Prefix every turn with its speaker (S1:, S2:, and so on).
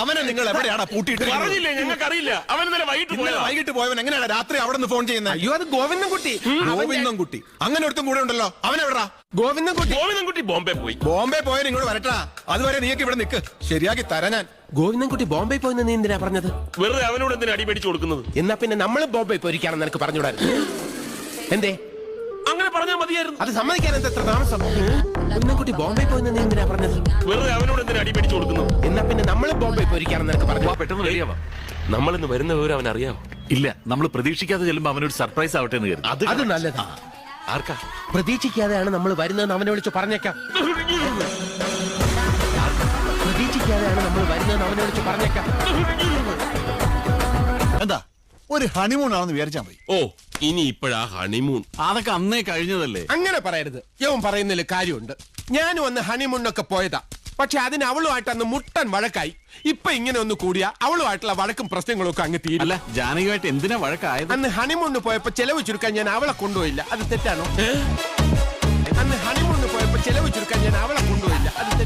S1: അവനെ നിങ്ങൾ എവിടെയാണ് പൂട്ടിയിട്ട്
S2: പറഞ്ഞില്ലേ ഞങ്ങൾക്കറിയില്ല. അവൻ ഇന്നലെ
S1: വൈകിട്ട് പോയവൻ എങ്ങനെയാണ് രാത്രി അവിടെ നിന്ന് ഫോൺ ചെയ്യുന്നത്?
S3: അയ്യോ, അത് ഗോവിന്ദൻകുട്ടി.
S1: ഗോവിന്ദൻകുട്ടി അങ്ങനെ ഒരുത്തും കൂടെ ഉണ്ടല്ലോ. അവനെവിടാ?
S2: ഗോവിന്ദൻകുട്ടി ബോംബെ പോയി.
S1: ബോംബെ പോയാൽ ഇങ്ങോട്ട് വരട്ടാ. അതുവരെ നീക്ക് ഇവിടെ നിക്ക്, ശരിയാക്കി തരാ ഞാൻ.
S3: ഗോവിന്ദൻകുട്ടി ബോംബെ പോയെന്ന് നീ എന്തിനാ പറഞ്ഞത്?
S2: വെറുതെ അവനോട് എന്തിനാ അടി മേടിച്ചു കൊടുക്കുന്നത്?
S3: എന്നാ പിന്നെ നമ്മളും ബോംബെ പോയിരിക്കാണെന്ന് നിനക്ക് പറഞ്ഞുകൂടായിരുന്നു? എന്തേ
S2: അങ്ങനെ പറഞ്ഞാൽ മതിയായിരുന്നു.
S3: അത് സമ്മതിക്കാൻ എന്താ എത്ര താമസം? ഗോവിന്ദൻകുട്ടി ബോംബെ പോയെന്ന് നീ എന്തിനാ പറഞ്ഞത്?
S2: വെറുതെ അവനോട് എന്തിനാ അടി മേടിച്ചു കൊടുക്കുന്നത്?
S3: എന്നാ പിന്നെ നമ്മളും ബോംബെ പോയിരിക്കാണെന്ന് നിനക്ക് പറഞ്ഞു.
S4: പെട്ടെന്ന് റെഡിയാവാം.
S2: നമ്മളിന്ന് വരുന്ന വിവരം അവൻ അറിയാവോ?
S4: ഇല്ല, നമ്മൾ പ്രതീക്ഷിക്കാതെ ചെല്ലുമ്പോ അവനൊരു സർപ്രൈസ് ആവട്ടെ എന്ന് കരുതി.
S3: അത് നല്ലതാ.
S2: ആർക്കാ?
S3: പ്രതീക്ഷിക്കാതെയാണ് നമ്മൾ വരുന്നതെന്ന് അവനെ വിളിച്ച് പറഞ്ഞേക്കാം. പ്രതീക്ഷിക്കാതെയാണ് നമ്മൾ വരുന്നതെന്ന് അവനെ വിളിച്ച് പറഞ്ഞേക്കാം.
S5: എന്താ ഒരു ഹണിമൂൺ ആണെന്ന് വിചാരിച്ചാ മതി.
S2: ഓ, ഇനി ഇപ്പോഴാ ഹണിമൂൺ.
S4: അതൊക്കെ അന്നേ കഴിഞ്ഞതല്ലേ.
S3: അങ്ങനെ പറയരുത്. യവൻ പറയുന്നതിൽ കാര്യമുണ്ട്. ഞാനും അന്ന് ഹണിമൂണിനൊക്കെ പോയതാ. പക്ഷെ അതിന് അവളുമായിട്ട് അന്ന് മുട്ടൻ വഴക്കായി. ഇപ്പൊ ഇങ്ങനെ ഒന്ന് കൂടിയാ അവളുമായിട്ടുള്ള വഴക്കും പ്രശ്നങ്ങളും ഒക്കെ അങ്ങ് തീരില്ല.
S4: അല്ല, ജാനകിയായിട്ട് എന്തിനാ വഴക്കായത്?
S3: അന്ന് ഹണിമൂണിന് പോയപ്പോ ചെലവ് ചുരുക്കാൻ ഞാൻ അവളെ കൊണ്ടുപോയില്ല. അത് തെറ്റാണോ? അന്ന് ഹണിമൂണിന് പോയപ്പോ ചെലവ് ചുരുക്കാൻ ഞാൻ അവളെ കൊണ്ടുപോയില്ല. അത് തെറ്റ്.